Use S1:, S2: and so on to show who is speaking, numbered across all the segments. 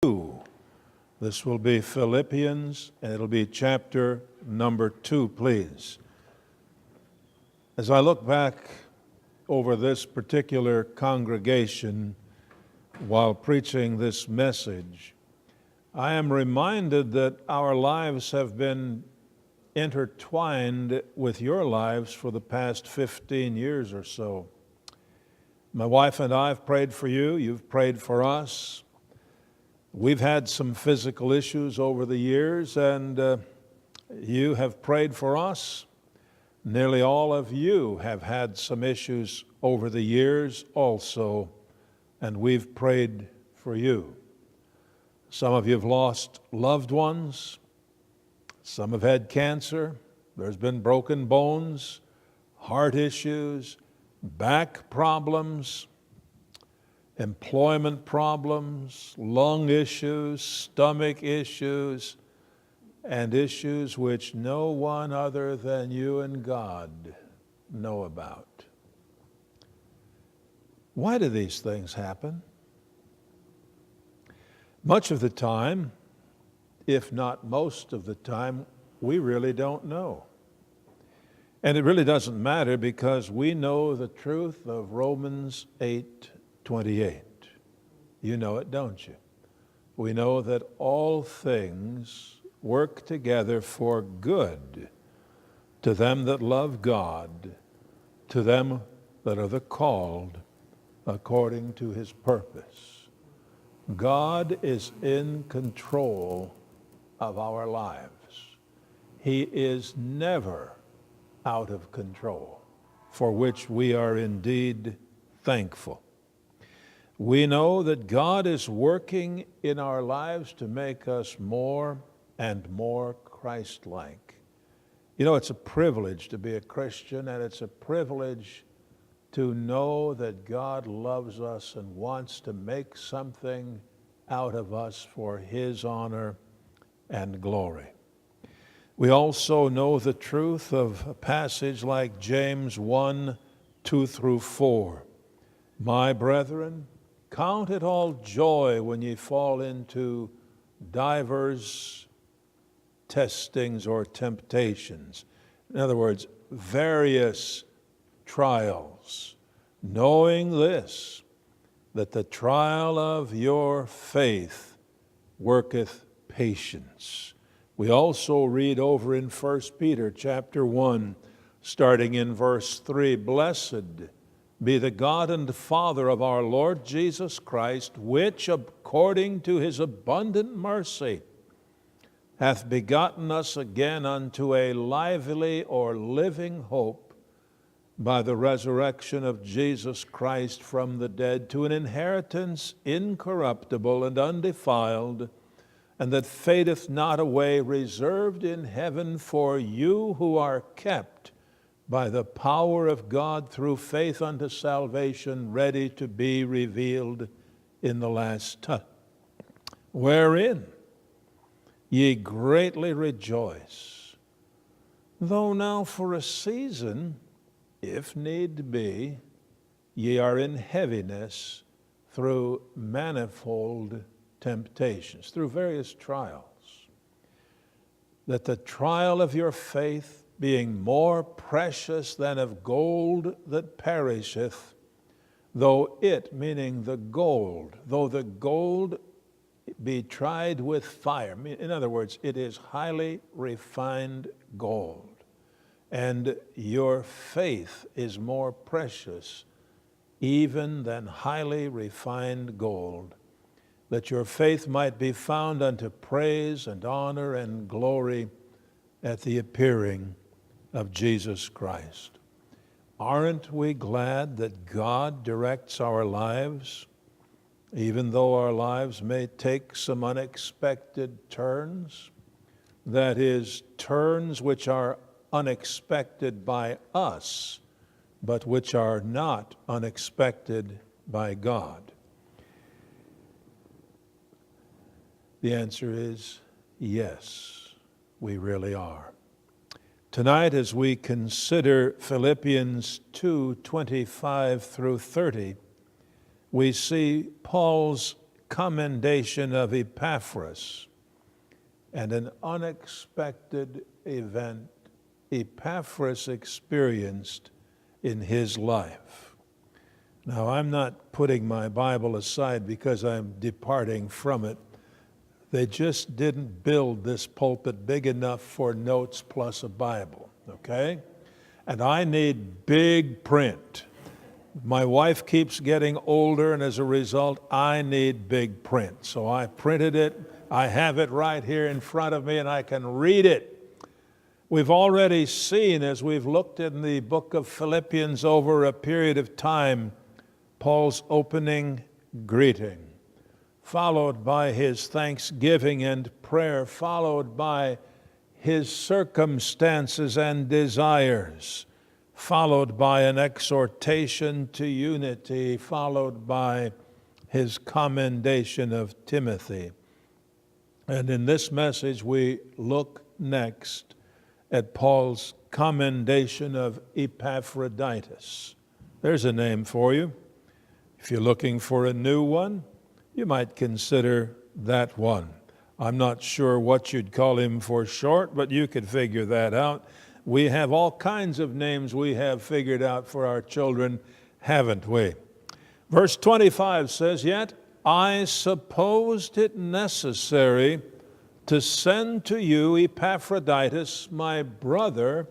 S1: 2. This will be Philippians, and it'll be chapter number 2, please. As I look back over this particular congregation while preaching this message, I am reminded that our lives have been intertwined with your lives for the past 15 years or so. My wife and I have prayed for you. You've prayed for us. We've had some physical issues over the years, and you have prayed for us. Nearly all of you have had some issues over the years also, and we've prayed for you. Some of you have lost loved ones. Some have had cancer. There's been broken bones, heart issues, back problems, employment problems, lung issues, stomach issues, and issues which no one other than you and God know about. Why do these things happen? Much of the time, if not most of the time, we really don't know. And it really doesn't matter because we know the truth of Romans 8:28. You know it, don't you? We know that all things work together for good to them that love God, to them that are the called according to his purpose. God is in control of our lives. He is never out of control, for which we are indeed thankful. We know that God is working in our lives to make us more and more Christ-like. You know, it's a privilege to be a Christian, and it's a privilege to know that God loves us and wants to make something out of us for his honor and glory. We also know the truth of a passage like James 1:2-4. My brethren, count it all joy when ye fall into divers testings or temptations. In other words, various trials, knowing this, that the trial of your faith worketh patience. We also read over in 1 Peter chapter 1, starting in verse 3, Blessed be the God and Father of our Lord Jesus Christ, which according to his abundant mercy hath begotten us again unto a lively or living hope by the resurrection of Jesus Christ from the dead, to an inheritance incorruptible and undefiled, and that fadeth not away, reserved in heaven for you who are kept by the power of God through faith unto salvation, ready to be revealed in the last time. Wherein ye greatly rejoice, though now for a season, if need be, ye are in heaviness through manifold temptations, through various trials, that the trial of your faith, being more precious than of gold that perisheth, though it, meaning the gold, though the gold be tried with fire. In other words, it is highly refined gold. And your faith is more precious even than highly refined gold, that your faith might be found unto praise and honor and glory at the appearing of Jesus Christ. Aren't we glad that God directs our lives, even though our lives may take some unexpected turns? That is, turns which are unexpected by us, but which are not unexpected by God. The answer is yes, we really are. Tonight, as we consider Philippians 2:25-30, we see Paul's commendation of Epaphras and an unexpected event Epaphras experienced in his life. Now, I'm not putting my Bible aside because I'm departing from it. They just didn't build this pulpit big enough for notes plus a Bible, okay? And I need big print. My wife keeps getting older, and as a result, I need big print. So I printed it. I have it right here in front of me, and I can read it. We've already seen, as we've looked in the book of Philippians over a period of time, Paul's opening greeting, followed by his thanksgiving and prayer, followed by his circumstances and desires, followed by an exhortation to unity, followed by his commendation of Timothy. And in this message, we look next at Paul's commendation of Epaphroditus. There's a name for you. If you're looking for a new one, you might consider that one. I'm not sure what you'd call him for short, but you could figure that out. We have all kinds of names we have figured out for our children, haven't we? Verse 25 says, "Yet I supposed it necessary to send to you Epaphroditus, my brother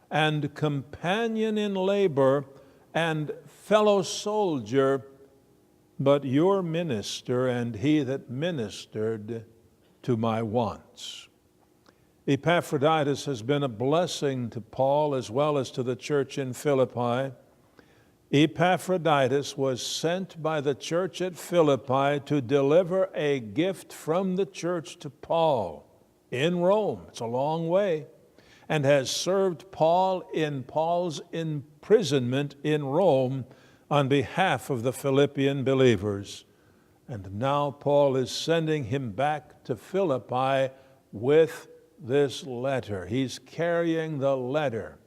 S1: and companion in labor and fellow soldier, but your minister and he that ministered to my wants." Epaphroditus has been a blessing to Paul as well as to the church in Philippi. Epaphroditus was sent by the church at Philippi to deliver a gift from the church to Paul in Rome. It's a long way, and has served Paul in Paul's imprisonment in Rome on behalf of the Philippian believers. And now Paul is sending him back to Philippi with this letter. He's carrying the letter.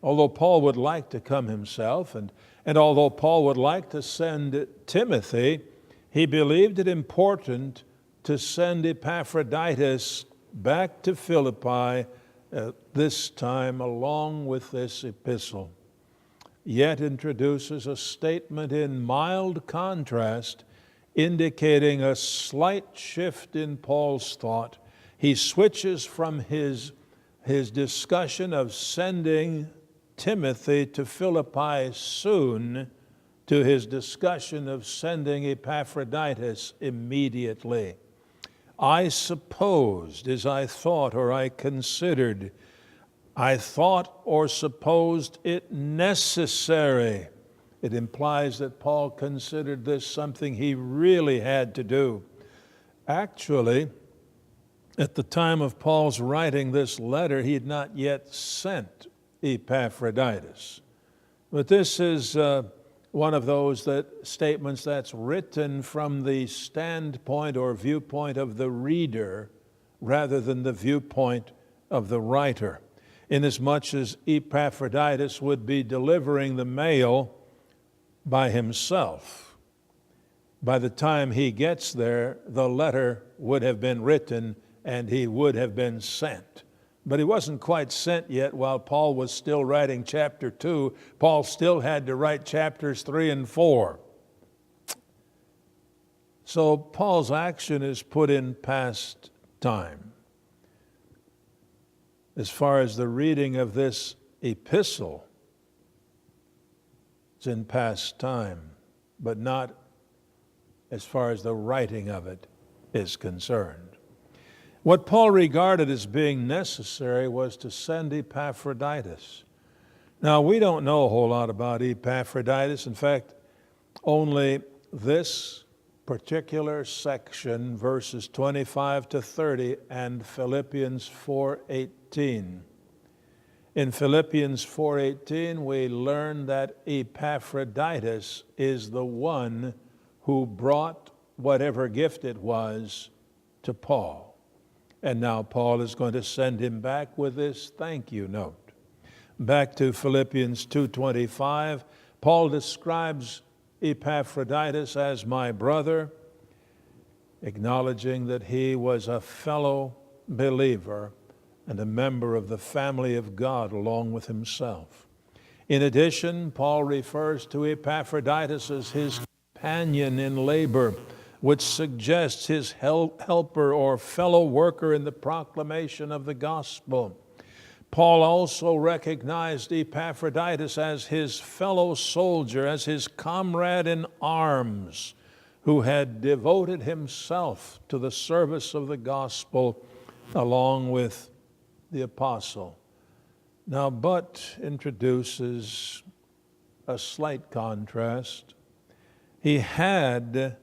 S1: Although Paul would like to come himself, and although Paul would like to send Timothy, he believed it important to send Epaphroditus back to Philippi this time along with this epistle. Yet introduces a statement in mild contrast indicating a slight shift in Paul's thought. He switches from his discussion of sending Timothy to Philippi soon to his discussion of sending Epaphroditus immediately. I supposed, as I thought or I considered, I thought or supposed it necessary. It implies that Paul considered this something he really had to do. Actually, at the time of Paul's writing this letter, he had not yet sent Epaphroditus. But this is one of those statements that's written from the standpoint or viewpoint of the reader rather than the viewpoint of the writer, inasmuch as Epaphroditus would be delivering the mail by himself. By the time he gets there, the letter would have been written and he would have been sent. But he wasn't quite sent yet while Paul was still writing chapter 2. Paul still had to write chapters 3 and 4. So Paul's action is put in past time. As far as the reading of this epistle, it's in past time, but not as far as the writing of it is concerned. What Paul regarded as being necessary was to send Epaphroditus. Now, we don't know a whole lot about Epaphroditus. In fact, only this particular section, verses 25 to 30, and Philippians 4:18. In Philippians 4:18, we learn that Epaphroditus is the one who brought whatever gift it was to Paul. And now Paul is going to send him back with this thank you note. Back to Philippians 2:25, Paul describes Epaphroditus as my brother acknowledging that he was a fellow believer and a member of the family of God along with himself. In addition, Paul refers to Epaphroditus as his companion in labor, which suggests his helper or fellow worker in the proclamation of the gospel. Paul also recognized Epaphroditus as his fellow soldier, as his comrade in arms, who had devoted himself to the service of the gospel along with the apostle. Now, but introduces a slight contrast. He had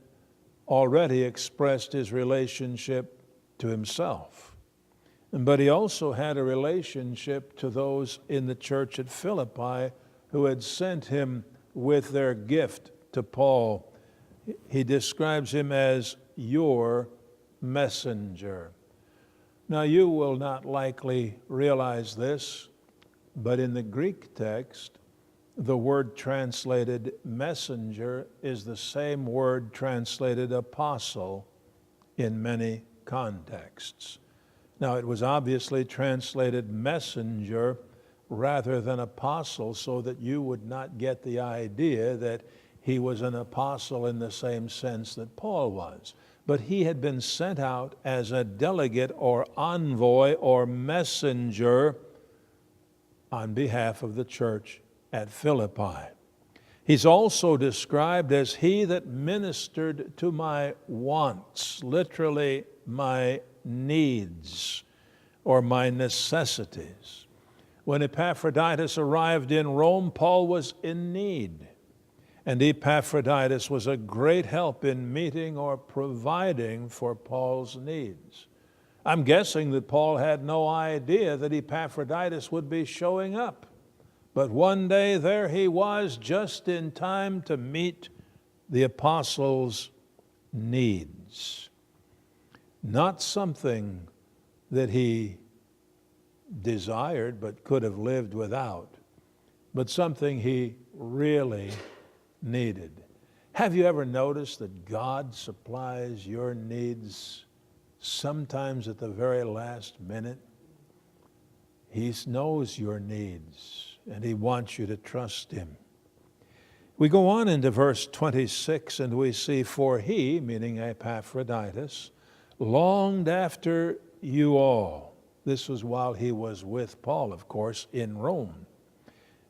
S1: already expressed his relationship to himself, but he also had a relationship to those in the church at Philippi who had sent him with their gift to Paul. He describes him as your messenger. Now, you will not likely realize this, but in the Greek text, the word translated messenger is the same word translated apostle in many contexts. Now, it was obviously translated messenger rather than apostle so that you would not get the idea that he was an apostle in the same sense that Paul was. But he had been sent out as a delegate or envoy or messenger on behalf of the church at Philippi. He's also described as he that ministered to my wants, literally my needs or my necessities. When Epaphroditus arrived in Rome, Paul was in need. And Epaphroditus was a great help in meeting or providing for Paul's needs. I'm guessing that Paul had no idea that Epaphroditus would be showing up. But one day there he was, just in time to meet the apostles' needs. Not something that he desired but could have lived without, but something he really needed. Have you ever noticed that God supplies your needs sometimes at the very last minute? He knows your needs, and he wants you to trust him. We go on into verse 26, and we see, for he, meaning Epaphroditus, longed after you all. This was while he was with Paul, of course, in Rome.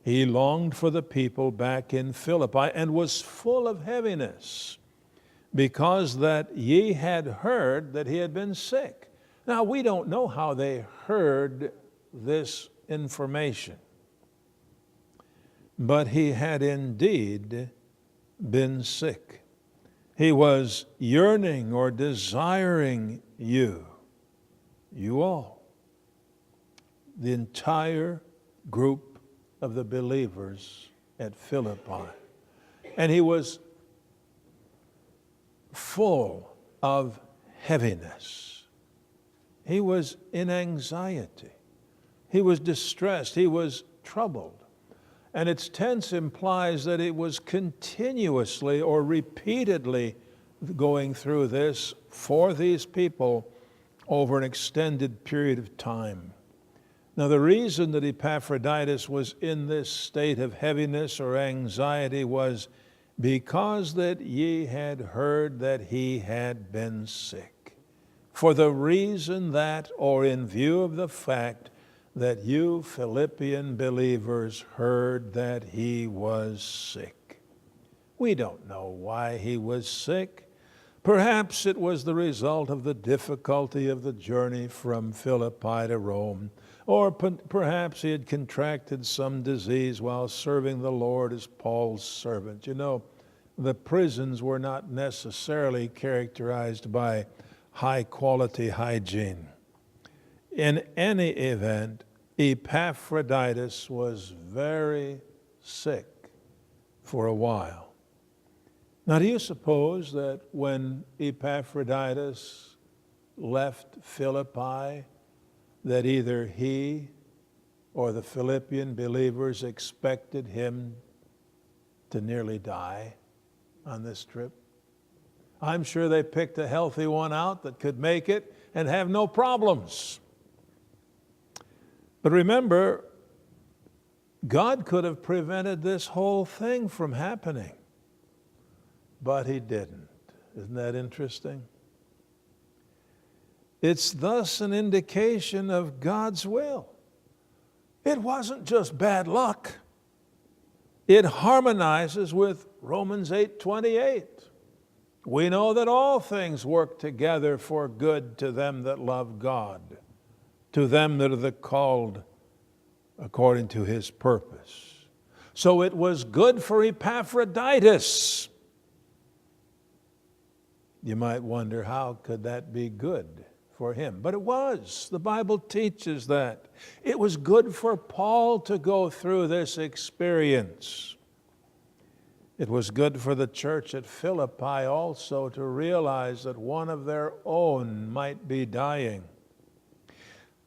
S1: He longed for the people back in Philippi and was full of heaviness because that ye had heard that he had been sick. Now, we don't know how they heard this information, but he had indeed been sick. He was yearning or desiring you all, the entire group of the believers at Philippi. And he was full of heaviness. He was in anxiety. He was distressed. He was troubled. And its tense implies that it was continuously or repeatedly going through this for these people over an extended period of time. Now, the reason that Epaphroditus was in this state of heaviness or anxiety was because that ye had heard that he had been sick. For the reason that, or in view of the fact that you Philippian believers heard that he was sick. We don't know why he was sick. Perhaps it was the result of the difficulty of the journey from Philippi to Rome. Or perhaps he had contracted some disease while serving the Lord as Paul's servant. You know, the prisons were not necessarily characterized by high-quality hygiene. In any event, Epaphroditus was very sick for a while. Now, do you suppose that when Epaphroditus left Philippi, that either he or the Philippian believers expected him to nearly die on this trip? I'm sure they picked a healthy one out that could make it and have no problems. But remember, God could have prevented this whole thing from happening, but he didn't. Isn't that interesting? It's thus an indication of God's will. It wasn't just bad luck. It harmonizes with Romans 8:28. We know that all things work together for good to them that love God, to them that are the called according to his purpose. So it was good for Epaphroditus. You might wonder, how could that be good for him? But it was. The Bible teaches that. It was good for Paul to go through this experience. It was good for the church at Philippi also to realize that one of their own might be dying.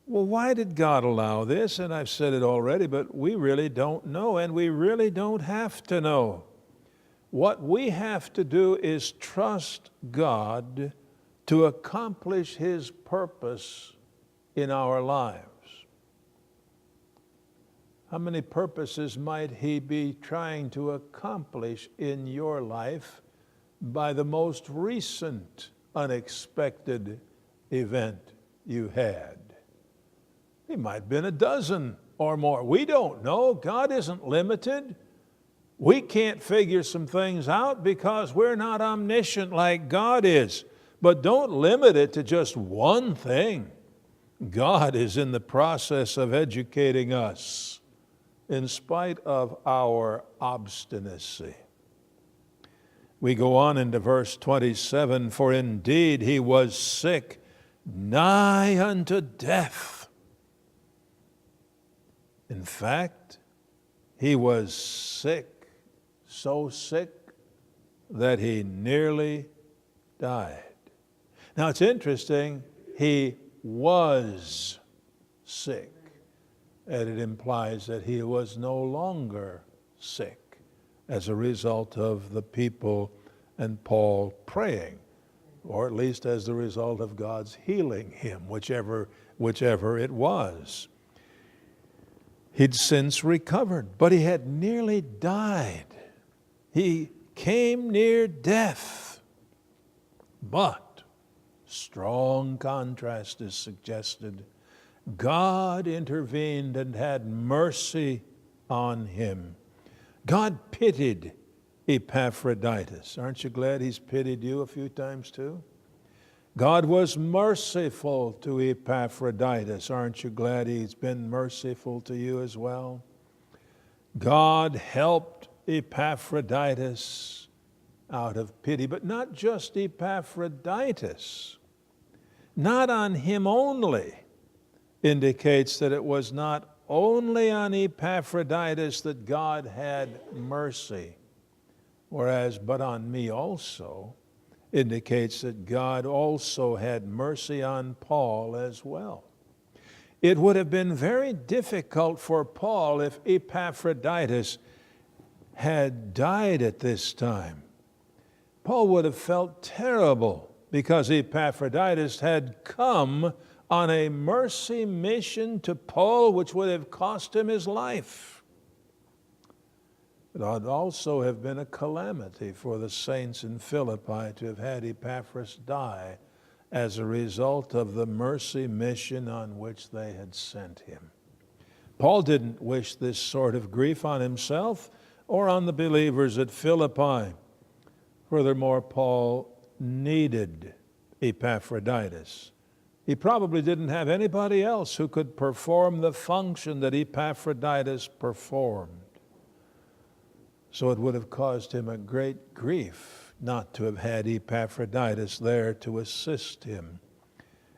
S1: Well, why did God allow this? And I've said it already, but we really don't know, and we really don't have to know. What we have to do is trust God to accomplish his purpose in our lives. How many purposes might he be trying to accomplish in your life by the most recent unexpected event you had? He might have been a dozen or more. We don't know. God isn't limited. We can't figure some things out because we're not omniscient like God is. But don't limit it to just one thing. God is in the process of educating us in spite of our obstinacy. We go on into verse 27, for indeed he was sick, nigh unto death. In fact, he was sick, so sick that he nearly died. Now it's interesting, he was sick, and it implies that he was no longer sick as a result of the people and Paul praying, or at least as the result of God's healing him, whichever it was. He'd since recovered, but he had nearly died. He came near death. But strong contrast is suggested. God intervened and had mercy on him. God pitied Epaphroditus. Aren't you glad he's pitied you a few times too? God was merciful to Epaphroditus. Aren't you glad he's been merciful to you as well? God helped Epaphroditus out of pity, but not just Epaphroditus. Not on him only indicates that it was not only on Epaphroditus that God had mercy, whereas but on me also indicates that God also had mercy on Paul as well. It would have been very difficult for Paul if Epaphroditus had died at this time. Paul would have felt terrible because Epaphroditus had come on a mercy mission to Paul, which would have cost him his life. It would also have been a calamity for the saints in Philippi to have had Epaphras die as a result of the mercy mission on which they had sent him. Paul didn't wish this sort of grief on himself or on the believers at Philippi. Furthermore, Paul needed Epaphroditus. He probably didn't have anybody else who could perform the function that Epaphroditus performed. So it would have caused him a great grief not to have had Epaphroditus there to assist him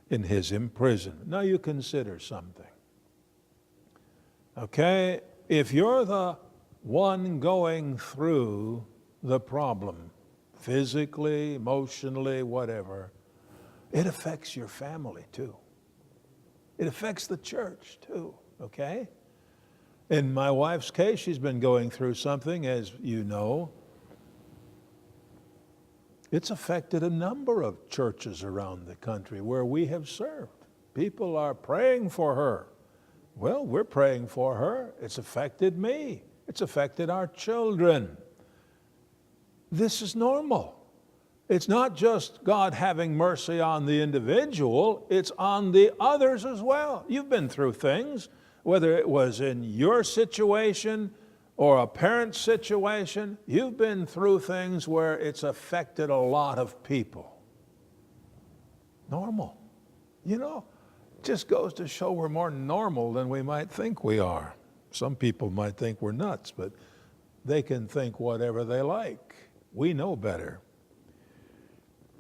S1: in his imprisonment. Now you consider something. Okay, if you're the one going through the problem, physically, emotionally, whatever, it affects your family too. It affects the church too, okay? In my wife's case, she's been going through something, as you know. It's affected a number of churches around the country where we have served. People are praying for her. Well, we're praying for her. It's affected me. It's affected our children. This is normal. It's not just God having mercy on the individual, it's on the others as well. You've been through things, whether it was in your situation or a parent's situation, you've been through things where it's affected a lot of people. Normal. You know, it just goes to show we're more normal than we might think we are. Some people might think we're nuts, but they can think whatever they like. We know better.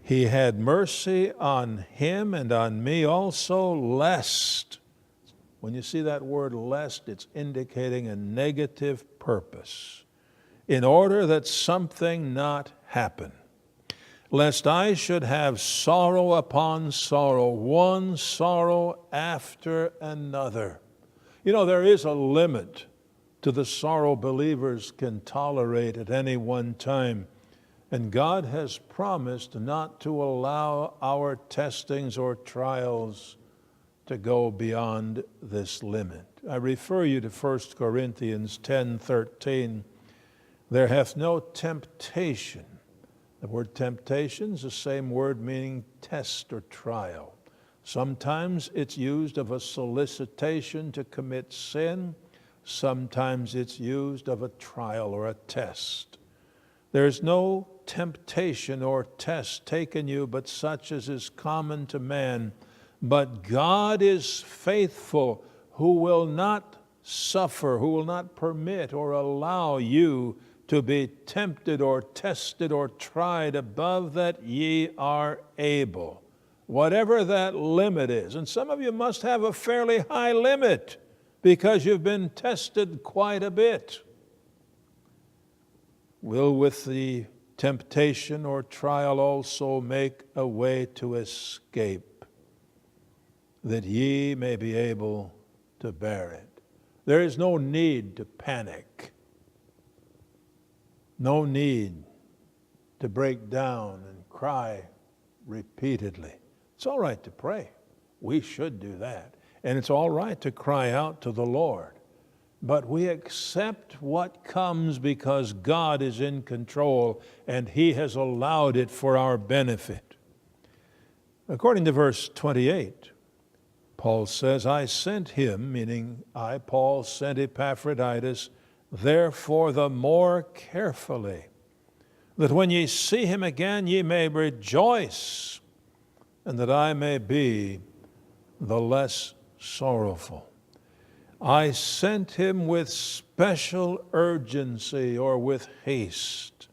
S1: He had mercy on him and on me also, lest. When you see that word lest, it's indicating a negative purpose, in order that something not happen, lest I should have sorrow upon sorrow, one sorrow after another. You know, there is a limit to the sorrow believers can tolerate at any one time. And God has promised not to allow our testings or trials to go beyond this limit. I refer you to 1 Corinthians 10:13. There hath no temptation. The word temptation is the same word meaning test or trial. Sometimes it's used of a solicitation to commit sin. Sometimes it's used of a trial or a test. There is no temptation or test taken you, but such as is common to man. But God is faithful, who will not suffer, who will not permit or allow you to be tempted or tested or tried above that ye are able. Whatever that limit is. And some of you must have a fairly high limit because you've been tested quite a bit. Will with the temptation or trial also make a way to escape, that ye may be able to bear it. There is no need to panic, no need to break down and cry repeatedly. It's all right to pray. We should do that. And it's all right to cry out to the Lord. But we accept what comes because God is in control and He has allowed it for our benefit. According to verse 28, Paul says, I sent him, meaning I, Paul, sent Epaphroditus, therefore the more carefully, that when ye see him again ye may rejoice, and that I may be the less sorrowful. I sent him with special urgency or with haste,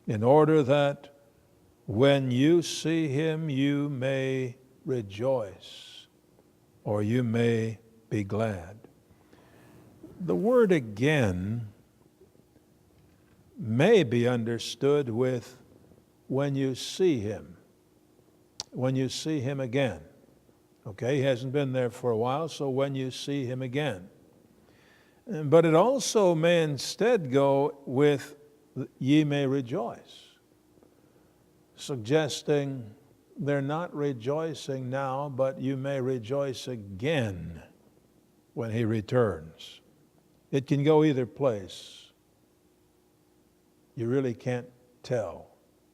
S1: in order that when you see him you may rejoice, or you may be glad. The word again may be understood with when you see him. When you see him again. Okay, he hasn't been there for a while, so when you see him again. But it also may instead go with ye may rejoice, suggesting they're not rejoicing now, but you may rejoice again when he returns. It can go either place. You really can't tell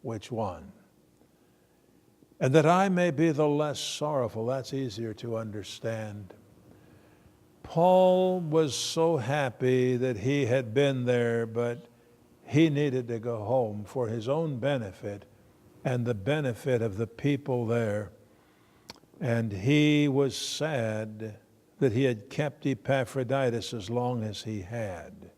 S1: which one. And that I may be the less sorrowful. That's easier to understand. Paul was so happy that he had been there, but he needed to go home for his own benefit and the benefit of the people there. And he was sad that he had kept Epaphroditus as long as he had,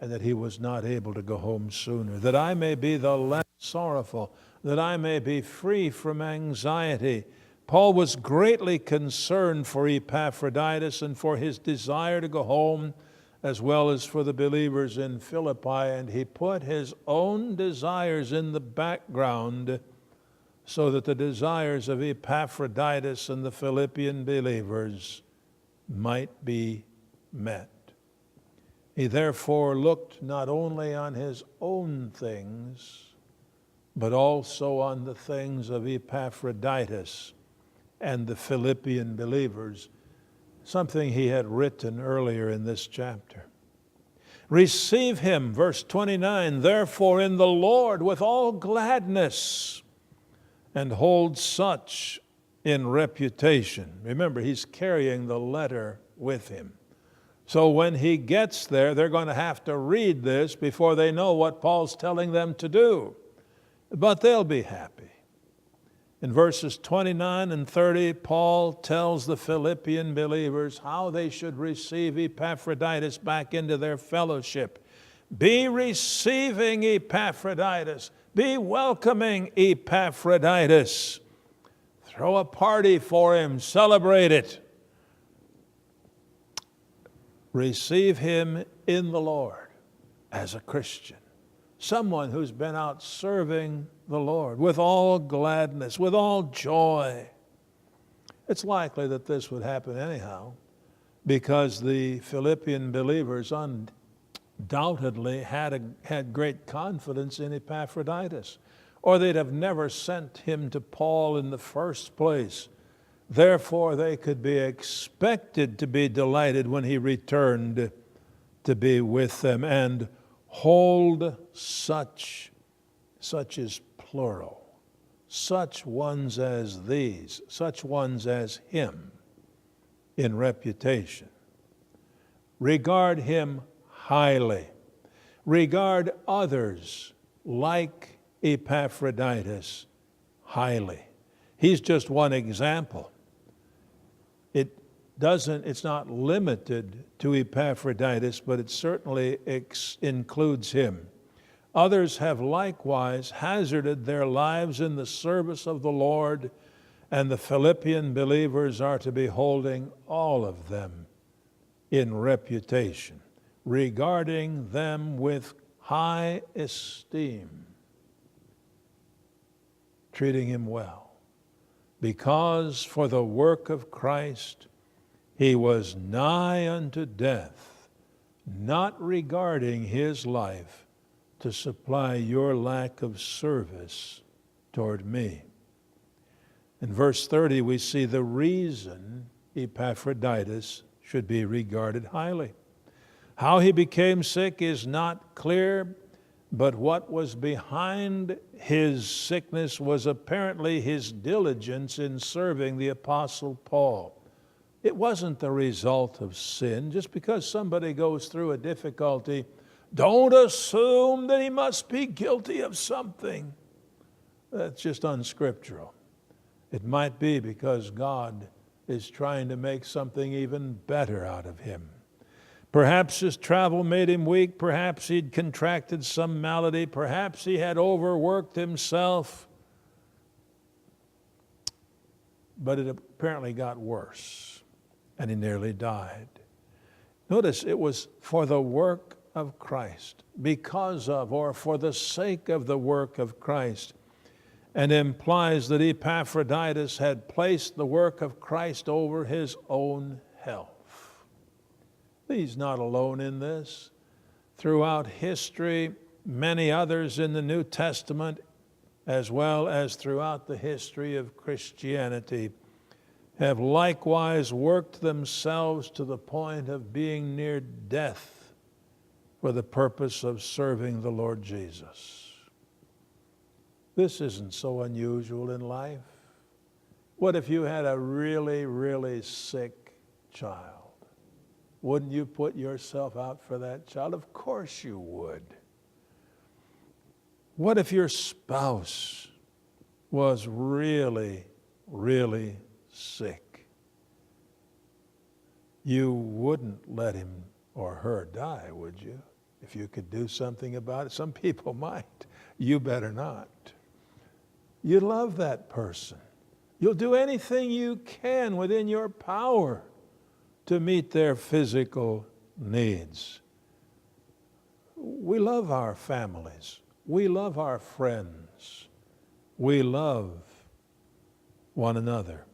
S1: and that he was not able to go home sooner. That I may be the less sorrowful, that I may be free from anxiety. Paul was greatly concerned for Epaphroditus and for his desire to go home, as well as for the believers in Philippi, and he put his own desires in the background so that the desires of Epaphroditus and the Philippian believers might be met. He therefore looked not only on his own things, but also on the things of Epaphroditus and the Philippian believers, something he had written earlier in this chapter. Receive him, verse 29, therefore in the Lord with all gladness, and hold such in reputation. Remember, he's carrying the letter with him. So when he gets there, they're going to have to read this before they know what Paul's telling them to do. But they'll be happy. In verses 29 and 30, Paul tells the Philippian believers how they should receive Epaphroditus back into their fellowship. Be receiving Epaphroditus. Be welcoming Epaphroditus. Throw a party for him. Celebrate it. Receive him in the Lord as a Christian. Someone who's been out serving the Lord with all gladness, with all joy. It's likely that this would happen anyhow, because the Philippian believers undoubtedly had great confidence in Epaphroditus, or they'd have never sent him to Paul in the first place. Therefore, they could be expected to be delighted when he returned to be with them. And hold such is plural, such ones as these, such ones as him in reputation. Regard him highly. Regard others like Epaphroditus highly. He's just one example. It's not limited to Epaphroditus, but it certainly includes him. Others have likewise hazarded their lives in the service of the Lord, and the Philippian believers are to be holding all of them in reputation, regarding them with high esteem, treating him well, because for the work of Christ he was nigh unto death, not regarding his life to supply your lack of service toward me. In verse 30, we see the reason Epaphroditus should be regarded highly. How he became sick is not clear, but what was behind his sickness was apparently his diligence in serving the Apostle Paul. It wasn't the result of sin. Just because somebody goes through a difficulty, don't assume that he must be guilty of something. That's just unscriptural. It might be because God is trying to make something even better out of him. Perhaps his travel made him weak. Perhaps he'd contracted some malady. Perhaps he had overworked himself. But it apparently got worse, and he nearly died. Notice it was for the work of Christ, because of or for the sake of the work of Christ, and implies that Epaphroditus had placed the work of Christ over his own health. He's not alone in this. Throughout history, many others in the New Testament, as well as throughout the history of Christianity, have likewise worked themselves to the point of being near death for the purpose of serving the Lord Jesus. This isn't so unusual in life. What if you had a really, really sick child? Wouldn't you put yourself out for that child? Of course you would. What if your spouse was really, really sick? You wouldn't let him or her die, would you? If you could do something about it. Some people might. You better not. You love that person. You'll do anything you can within your power to meet their physical needs. We love our families. We love our friends. We love one another.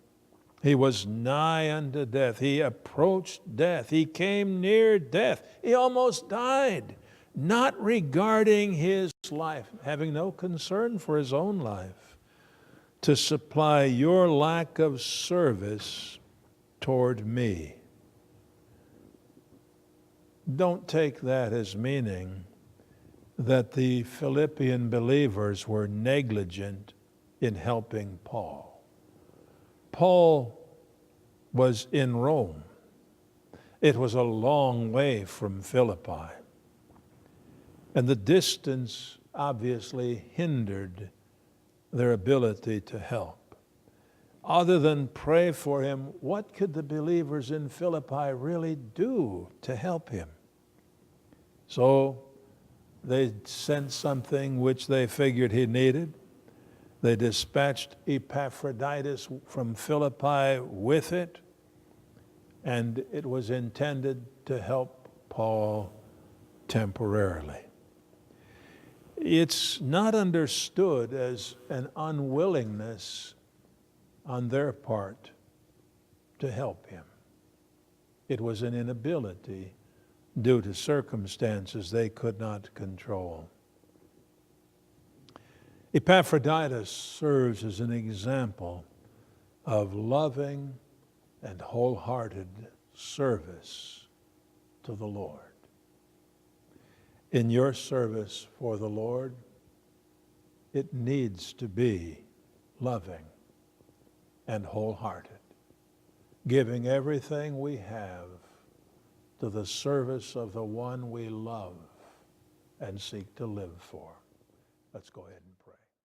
S1: He was nigh unto death. He approached death. He came near death. He almost died. not regarding his life, having no concern for his own life, to supply your lack of service toward me. Don't take that as meaning that the Philippian believers were negligent in helping Paul. Paul was in Rome. It was a long way from Philippi. And the distance obviously hindered their ability to help. Other than pray for him, what could the believers in Philippi really do to help him? So they sent something which they figured he needed. They dispatched Epaphroditus from Philippi with it, and it was intended to help Paul temporarily. It's not understood as an unwillingness on their part to help him. It was an inability due to circumstances they could not control. Epaphroditus serves as an example of loving and wholehearted service to the Lord. In your service for the Lord, it needs to be loving and wholehearted, giving everything we have to the service of the one we love and seek to live for. Let's go ahead and